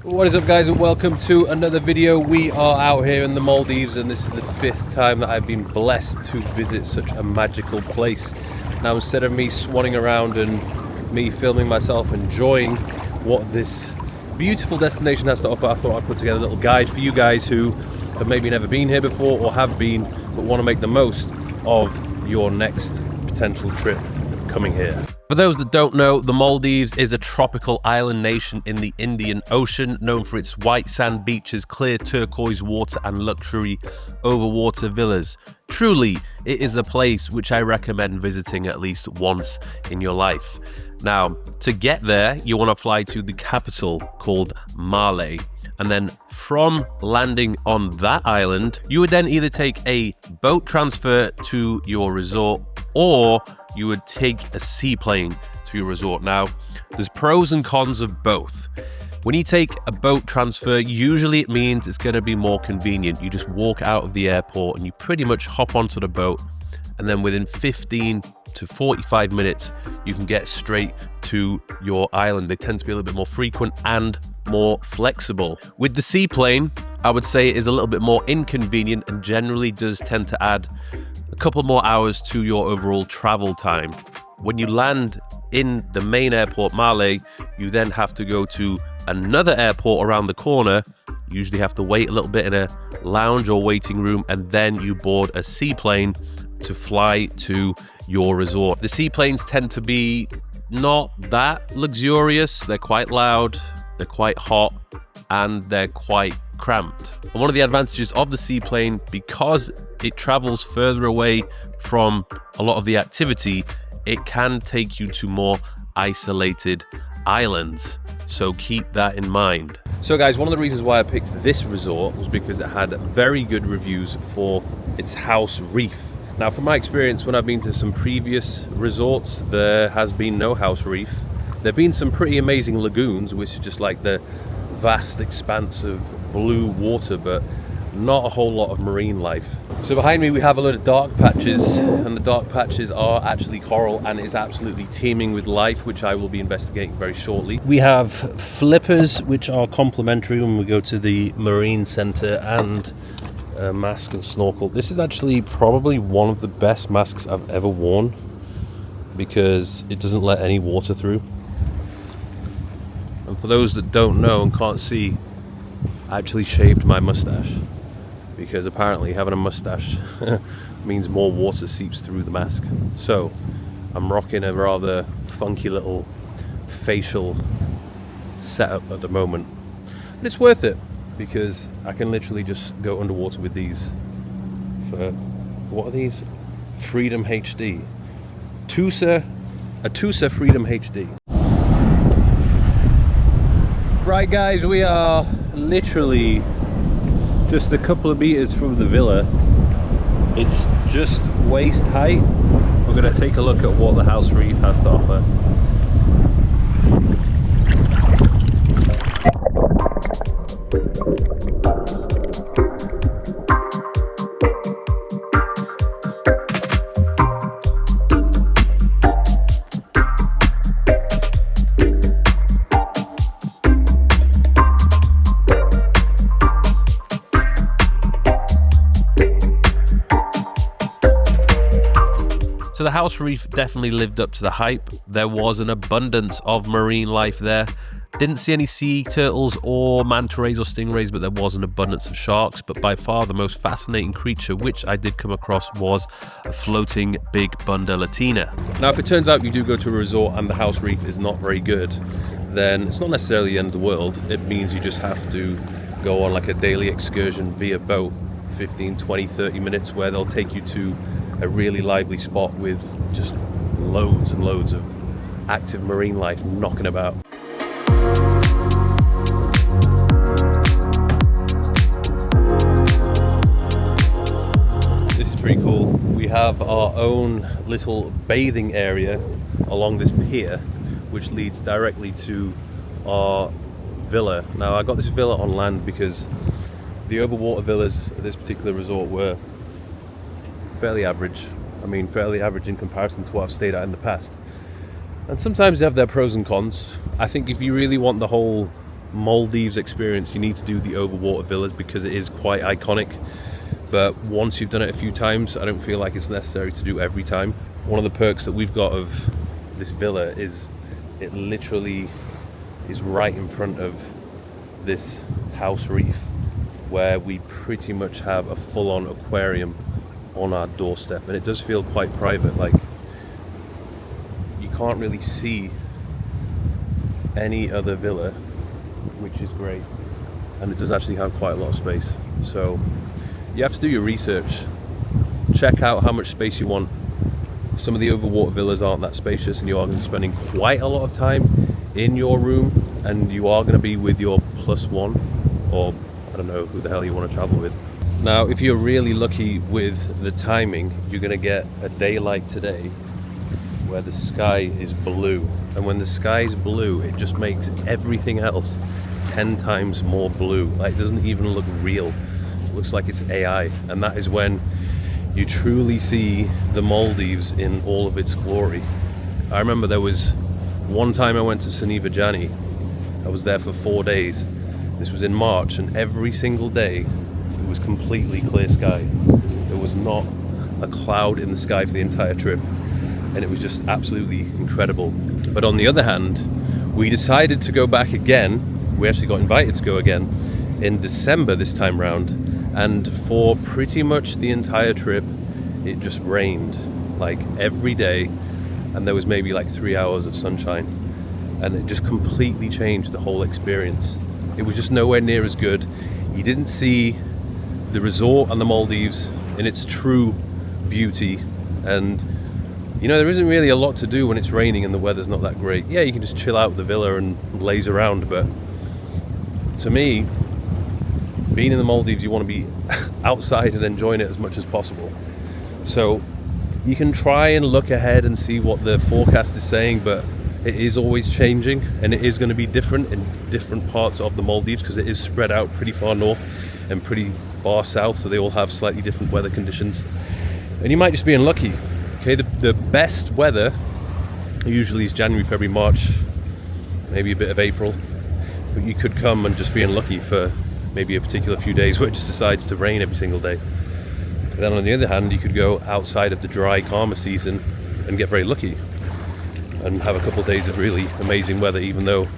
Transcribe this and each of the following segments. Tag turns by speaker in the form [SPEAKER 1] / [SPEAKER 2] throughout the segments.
[SPEAKER 1] What is up, guys, and welcome to another video. We are out here in the Maldives, and this is the 5th time that I've been blessed to visit such a magical place. Now, instead of me swanning around and me filming myself enjoying what this beautiful destination has to offer, I thought I'd put together a little guide for you guys who have maybe never been here before or have been but want to make the most of your next potential trip coming here. For those that don't know, the Maldives is a tropical island nation in the Indian Ocean, known for its white sand beaches, clear turquoise water and luxury overwater villas. Truly, it is a place which I recommend visiting at least once in your life. Now, to get there, you want to fly to the capital called Malé. And then from landing on that island, you would then either take a boat transfer to your resort or you would take a seaplane to your resort. Now, there's pros and cons of both. When you take a boat transfer, usually it means it's going to be more convenient. You just walk out of the airport and you pretty much hop onto the boat, and then within 15 to 45 minutes, you can get straight to your island. They tend to be a little bit more frequent and more flexible. With the seaplane, I would say it is a little bit more inconvenient and generally does tend to add a couple more hours to your overall travel time. When you land in the main airport, Malé, you then have to go to another airport around the corner. You usually have to wait a little bit in a lounge or waiting room, and then you board a seaplane to fly to your resort. The seaplanes tend to be not that luxurious. They're quite loud, they're quite hot, and they're quite cramped. And one of the advantages of the seaplane, because it travels further away from a lot of the activity, it can take you to more isolated islands. So keep that in mind. So guys, one of the reasons why I picked this resort was because it had very good reviews for its house reef. Now, from my experience, when I've been to some previous resorts, there has been no house reef. There have been some pretty amazing lagoons, which is just like the vast expanse of blue water, but not a whole lot of marine life. So behind me we have a load of dark patches, and the dark patches are actually coral, and it's absolutely teeming with life, which I will be investigating very shortly. We have flippers, which are complimentary when we go to the marine center, and a mask and snorkel. This is actually probably one of the best masks I've ever worn because it doesn't let any water through. And for those that don't know and can't see, I actually shaved my mustache because apparently having a mustache means more water seeps through the mask. So I'm rocking a rather funky little facial setup at the moment, but it's worth it because I can literally just go underwater with these for, what are these? Freedom HD. A Tusa Freedom HD. Right guys, we are literally just a couple of meters from the villa. It's just waist height. We're going to take a look at what the house reef has to offer. So the house reef definitely lived up to the hype. There was an abundance of marine life there. Didn't see any sea turtles or manta rays or stingrays, but there was an abundance of sharks. But by far the most fascinating creature which I did come across was a floating big bunda latina. Now, if it turns out you do go to a resort and the house reef is not very good, then it's not necessarily the end of the world. It means you just have to go on like a daily excursion via boat, 15, 20, 30 minutes, where they'll take you to a really lively spot with just loads and loads of active marine life knocking about. This is pretty cool. We have our own little bathing area along this pier, which leads directly to our villa. Now, I got this villa on land because the overwater villas at this particular resort were fairly average. I mean, fairly average in comparison to what I've stayed at in the past. And sometimes they have their pros and cons. I think if you really want the whole Maldives experience, you need to do the Overwater villas because it is quite iconic. But once you've done it a few times, I don't feel like it's necessary to do every time. One of the perks that we've got of this villa is it literally is right in front of this house reef, where we pretty much have a full-on aquarium on our doorstep, and it does feel quite private. Like, you can't really see any other villa, which is great, and it does actually have quite a lot of space. So you have to do your research, check out how much space you want. Some of the Overwater villas aren't that spacious, and you are going to be spending quite a lot of time in your room, and you are going to be with your +1, or I don't know who the hell you want to travel with. Now, if you're really lucky with the timing, you're going to get a day like today where the sky is blue, and when the sky is blue, it just makes everything else 10 times more blue. Like, it doesn't even look real. It looks like it's AI, and that is when you truly see the Maldives in all of its glory. I remember there was one time I went to Soneva Jani. I was there for 4 days. This was in March, and every single day it was completely clear sky. There was not a cloud in the sky for the entire trip, and it was just absolutely incredible. But on the other hand, we decided to go back again. We actually got invited to go again in December this time round, and for pretty much the entire trip it just rained like every day, and there was maybe like 3 hours of sunshine, and it just completely changed the whole experience. It was just nowhere near as good. You didn't see the resort and the Maldives in its true beauty, and you know, there isn't really a lot to do when it's raining and the weather's not that great. Yeah, you can just chill out at the villa and laze around, but to me, being in the Maldives, you want to be outside and enjoying it as much as possible. So you can try and look ahead and see what the forecast is saying, but it is always changing, and it is going to be different in different parts of the Maldives because it is spread out pretty far north and pretty far south, so they all have slightly different weather conditions, and you might just be unlucky. Okay, the best weather usually is January, February, March, maybe a bit of April, but you could come and just be unlucky for maybe a particular few days where it just decides to rain every single day. But then on the other hand, you could go outside of the dry, calmer season and get very lucky and have a couple of days of really amazing weather, even though,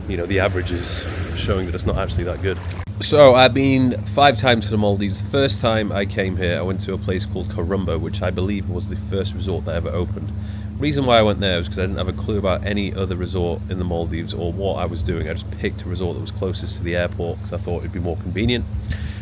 [SPEAKER 1] you know, the average is showing that it's not actually that good. So I've been 5 times to the Maldives. The first time I came here, I went to a place called Kurumba, which I believe was the first resort that ever opened. Reason why I went there was because I didn't have a clue about any other resort in the Maldives or what I was doing. I just picked a resort that was closest to the airport because I thought it'd be more convenient.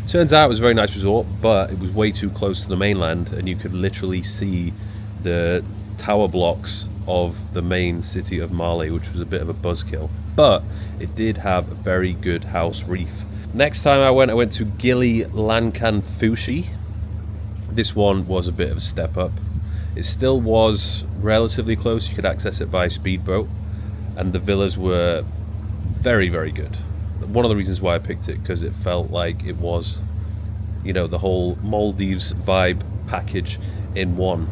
[SPEAKER 1] Turns out it was a very nice resort, but it was way too close to the mainland, and you could literally see the tower blocks of the main city of Mali, which was a bit of a buzzkill. But it did have a very good house reef. Next time I went to Gili Lankan Fushi. This one was a bit of a step up. It still was relatively close. You could access it by speedboat, and the villas were very, very good. One of the reasons why I picked it, because it felt like it was, you know, the whole Maldives vibe package in one.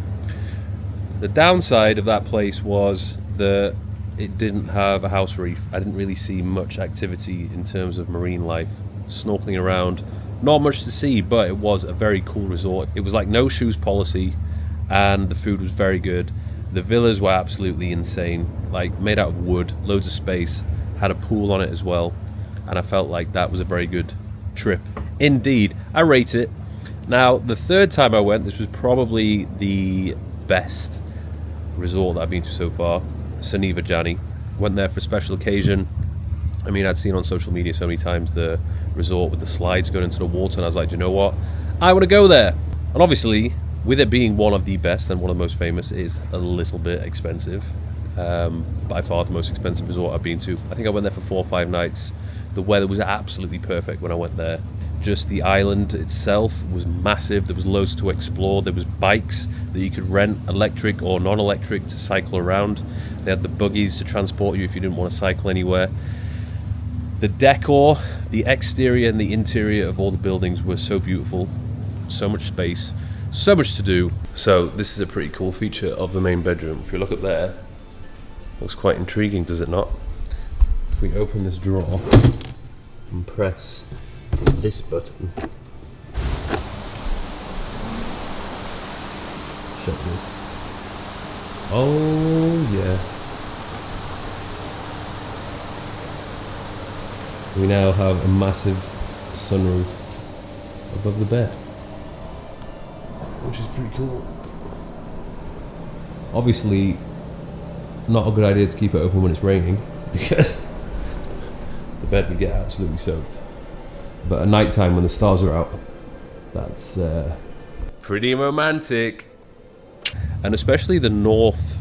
[SPEAKER 1] The downside of that place was that it didn't have a house reef. I didn't really see much activity in terms of marine life. Snorkeling around, not much to see, but it was a very cool resort. It was like no shoes policy, and the food was very good. The villas were absolutely insane, like made out of wood, loads of space, had a pool on it as well, and I felt like that was a very good trip. Indeed, I rate it. Now, the third time I went, this was probably the best resort that I've been to so far, Soneva Jani. Went there for a special occasion. I mean, I'd seen on social media so many times the resort with the slides going into the water, and I was like, you know what? I want to go there. And obviously, with it being one of the best and one of the most famous, it is a little bit expensive. By far the most expensive resort I've been to. I think I went there for 4 or 5 nights. The weather was absolutely perfect when I went there. Just the island itself was massive. There was loads to explore. There was bikes that you could rent, electric or non-electric, to cycle around. They had the buggies to transport you if you didn't want to cycle anywhere. The decor, the exterior and the interior of all the buildings were so beautiful. So much space, so much to do. So this is a pretty cool feature of the main bedroom. If you look up there, looks quite intriguing, does it not? If we open this drawer and press this button, shut this. Oh yeah. We now have a massive sunroof above the bed, which is pretty cool. Obviously, not a good idea to keep it open when it's raining because the bed would get absolutely soaked. But at night time when the stars are out, that's pretty romantic. And especially the North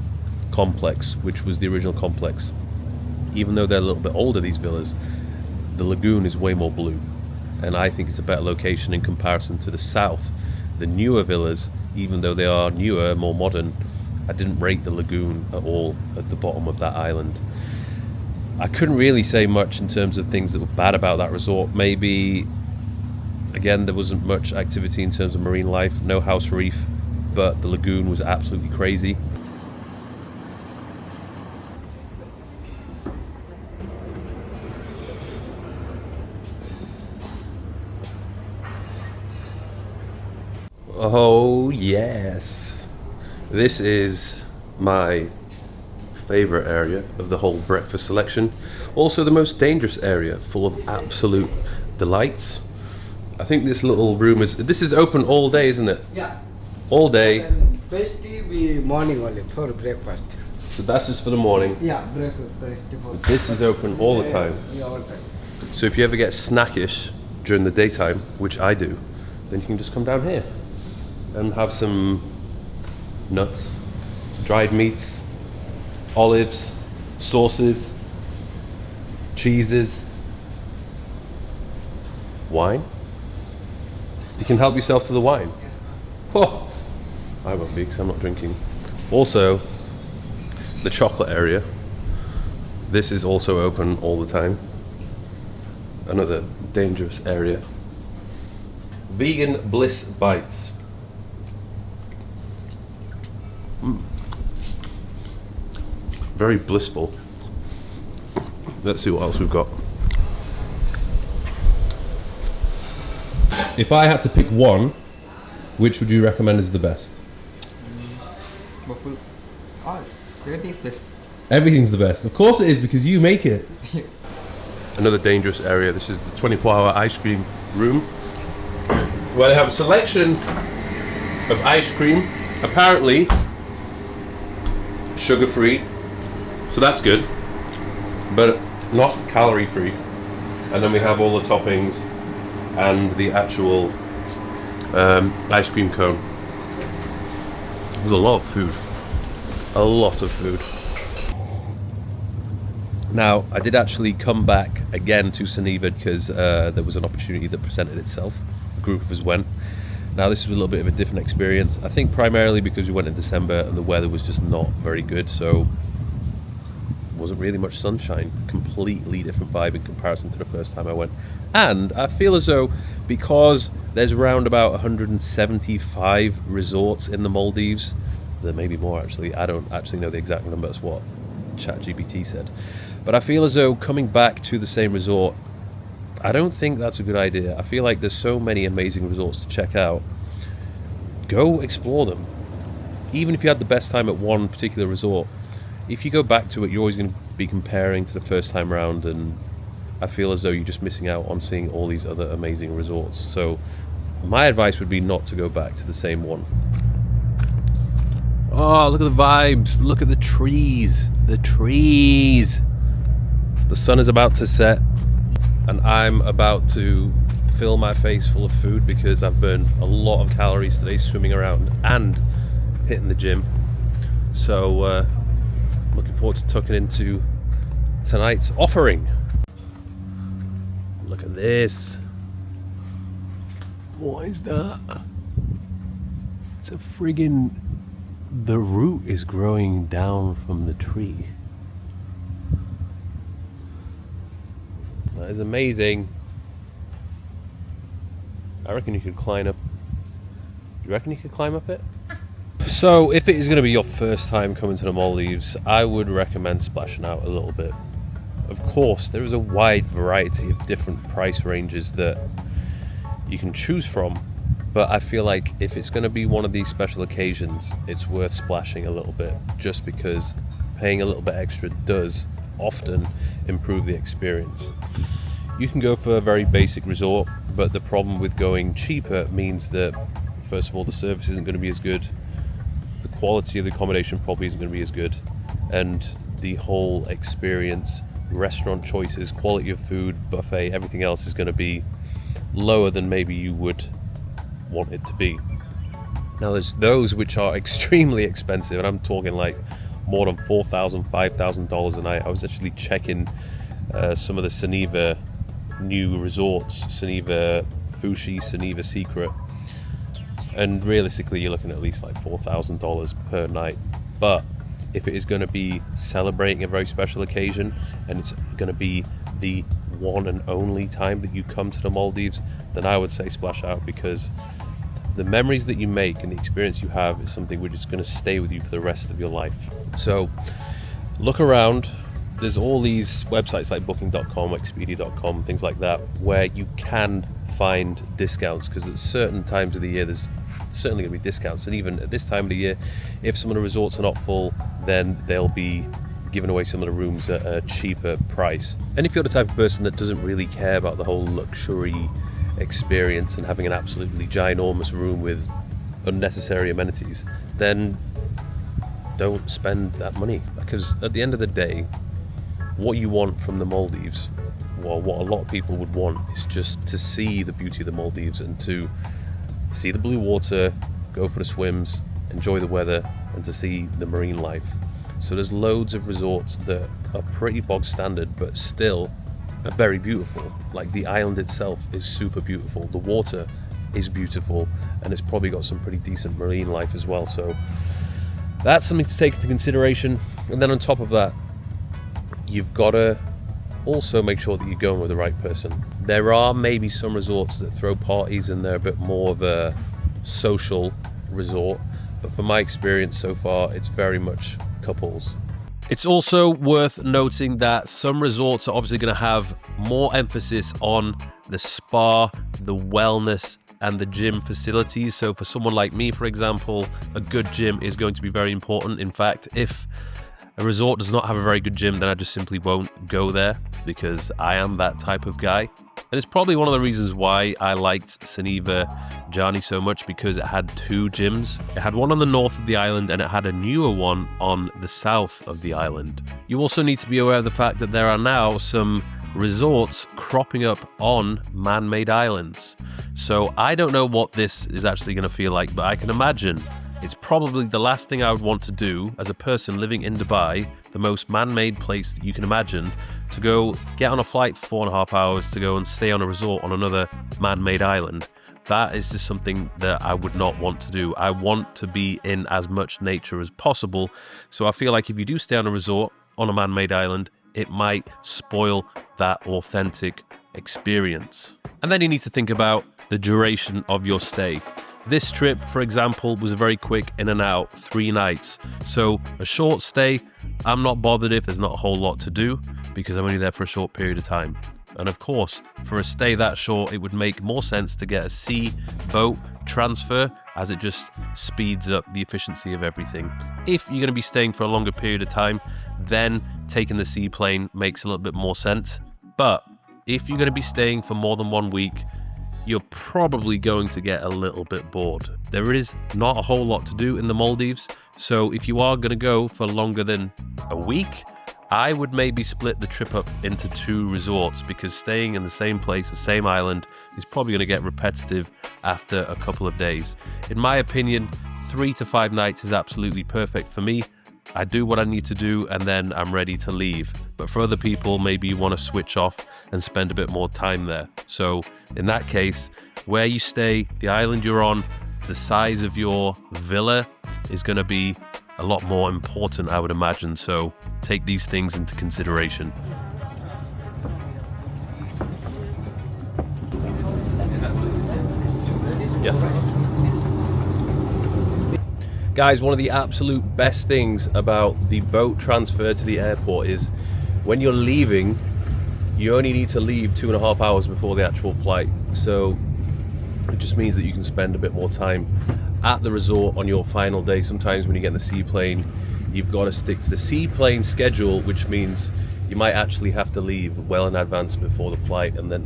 [SPEAKER 1] complex, which was the original complex, even though they're a little bit older, these villas, the lagoon is way more blue, and I think it's a better location in comparison to the south. The newer villas, even though they are newer, more modern, I didn't rate the lagoon at all at the bottom of that island. I couldn't really say much in terms of things that were bad about that resort. Maybe, again, there wasn't much activity in terms of marine life, no house reef, but the lagoon was absolutely crazy. Oh yes, this is my favorite area of the whole breakfast selection. Also the most dangerous area, full of absolute delights. I think this little room this is open all day, isn't it?
[SPEAKER 2] Yeah.
[SPEAKER 1] All day.
[SPEAKER 2] And basically we morning only for breakfast.
[SPEAKER 1] So that's just for the morning.
[SPEAKER 2] Yeah, breakfast.
[SPEAKER 1] But this is open all the time.
[SPEAKER 2] Yeah, all the time.
[SPEAKER 1] So if you ever get snackish during the daytime, which I do, then you can just come down here and have some nuts, dried meats, olives, sauces, cheeses, wine. You can help yourself to the wine. Oh, I won't be because I'm not drinking. Also, the chocolate area. This is also open all the time. Another dangerous area. Vegan Bliss Bites. Very blissful. Let's see what else we've got. If I had to pick one, which would you recommend is the best?
[SPEAKER 2] Buffalo. All. Everything's best.
[SPEAKER 1] Everything's the best. Of course it is, because you make it. Another dangerous area. This is the 24-hour ice cream room, where they have a selection of ice cream. Apparently sugar-free, so that's good, but not calorie-free. And then we have all the toppings and the actual ice cream cone. There's a lot of food. A lot of food. Now, I did actually come back again to Soneva because there was an opportunity that presented itself. A group of us went. Now, this was a little bit of a different experience. I think primarily because we went in December and the weather was just not very good, so wasn't really much sunshine. Completely different vibe in comparison to the first time I went. And I feel as though because there's around about 175 resorts in the Maldives, there may be more actually, I don't actually know the exact number, that's what ChatGPT said. But I feel as though coming back to the same resort, I don't think that's a good idea. I feel like there's so many amazing resorts to check out. Go explore them. Even if you had the best time at one particular resort, if you go back to it, you're always going to be comparing to the first time around, and I feel as though you're just missing out on seeing all these other amazing resorts. So my advice would be not to go back to the same one. Oh, look at the vibes. Look at the trees. The trees. The sun is about to set, and I'm about to fill my face full of food because I've burned a lot of calories today swimming around and hitting the gym. So looking forward to tucking into tonight's offering. Look at this. What is that? It's a friggin'... The root is growing down from the tree. That is amazing. I reckon you could climb up. Do you reckon you could climb up it? So, if it is going to be your first time coming to the Maldives, I would recommend splashing out a little bit. of course, there is a wide variety of different price ranges that you can choose from, but I feel like if it's going to be one of these special occasions, it's worth splashing a little bit, just because paying a little bit extra does often improve the experience. You can go for a very basic resort, but the problem with going cheaper means that, first of all, the service isn't going to be as good, the quality of the accommodation probably isn't going to be as good, and the whole experience, restaurant choices, quality of food, buffet, everything else is going to be lower than maybe you would want it to be. Now there's those which are extremely expensive, and I'm talking like more than $4,000, $5,000 a night. I was actually checking some of the Soneva new resorts, Soneva Fushi, Soneva Secret, and realistically you're looking at least like $4,000 per night. But if it is going to be celebrating a very special occasion, and it's going to be the one and only time that you come to the Maldives, then I would say splash out, because the memories that you make and the experience you have is something which is going to stay with you for the rest of your life. So look around. There's all these websites like booking.com, expedia.com, things like that, where you can find discounts, because at certain times of the year there's certainly going to be discounts, and even at this time of the year, if some of the resorts are not full, then they'll be giving away some of the rooms at a cheaper price. And if you're the type of person that doesn't really care about the whole luxury experience and having an absolutely ginormous room with unnecessary amenities, then don't spend that money, because at the end of the day, what you want from the Maldives, well, what a lot of people would want, is just to see the beauty of the Maldives and to see the blue water, go for the swims, enjoy the weather, and to see the marine life. So there's loads of resorts that are pretty bog standard, but still are very beautiful. Like the island itself is super beautiful, the water is beautiful, and it's probably got some pretty decent marine life as well. So that's something to take into consideration. And then on top of that, you've got to also make sure that you're going with the right person. There are maybe some resorts that throw parties and they're a bit more of a social resort, but from my experience so far, it's very much couples. It's also worth noting that some resorts are obviously going to have more emphasis on the spa, the wellness, and the gym facilities. So for someone like me, for example, a good gym is going to be very important. In fact, if a resort does not have a very good gym, then I just simply won't go there, because I am that type of guy. And it's probably one of the reasons why I liked Soneva Jani so much, because it had two gyms. It had one on the north of the island, and it had a newer one on the south of the island. You also need to be aware of the fact that there are now some resorts cropping up on man-made islands. So I don't know what this is actually going to feel like, but I can imagine it's probably the last thing I would want to do as a person living in Dubai, the most man-made place that you can imagine, to go get on a flight for 4.5 hours to go and stay on a resort on another man-made island. That is just something that I would not want to do. I want to be in as much nature as possible. So I feel like if you do stay on a resort on a man-made island, it might spoil that authentic experience. And then you need to think about the duration of your stay. This trip, for example, was a very quick in and out, 3 nights. So a short stay, I'm not bothered if there's not a whole lot to do, because I'm only there for a short period of time. And of course, for a stay that short, it would make more sense to get a sea boat transfer, as it just speeds up the efficiency of everything. If you're going to be staying for a longer period of time, then taking the seaplane makes a little bit more sense. But if you're going to be staying for more than 1 week, you're probably going to get a little bit bored. There is not a whole lot to do in the Maldives, so if you are going to go for longer than a week, I would maybe split the trip up into 2 resorts, because staying in the same place, the same island, is probably going to get repetitive after a couple of days. In my opinion, 3 to 5 nights is absolutely perfect for me. I do what I need to do and then I'm ready to leave. But for other people, maybe you want to switch off and spend a bit more time there. So in that case, where you stay, the island you're on, the size of your villa is going to be a lot more important, I would imagine. So take these things into consideration. Yes. Guys, one of the absolute best things about the boat transfer to the airport is when you're leaving, you only need to leave 2.5 hours before the actual flight. So it just means that you can spend a bit more time at the resort on your final day. Sometimes when you get in the seaplane, you've got to stick to the seaplane schedule, which means you might actually have to leave well in advance before the flight, and then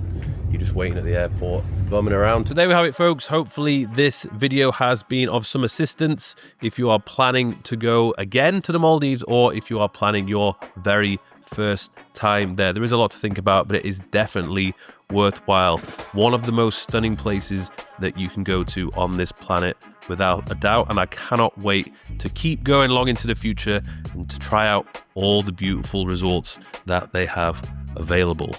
[SPEAKER 1] you're just waiting at the airport, bumming around. So there we have it, folks. Hopefully this video has been of some assistance if you are planning to go again to the Maldives, or if you are planning your very first time there. There is a lot to think about, but it is definitely worthwhile. One of the most stunning places that you can go to on this planet, without a doubt, and I cannot wait to keep going long into the future and to try out all the beautiful resorts that they have available.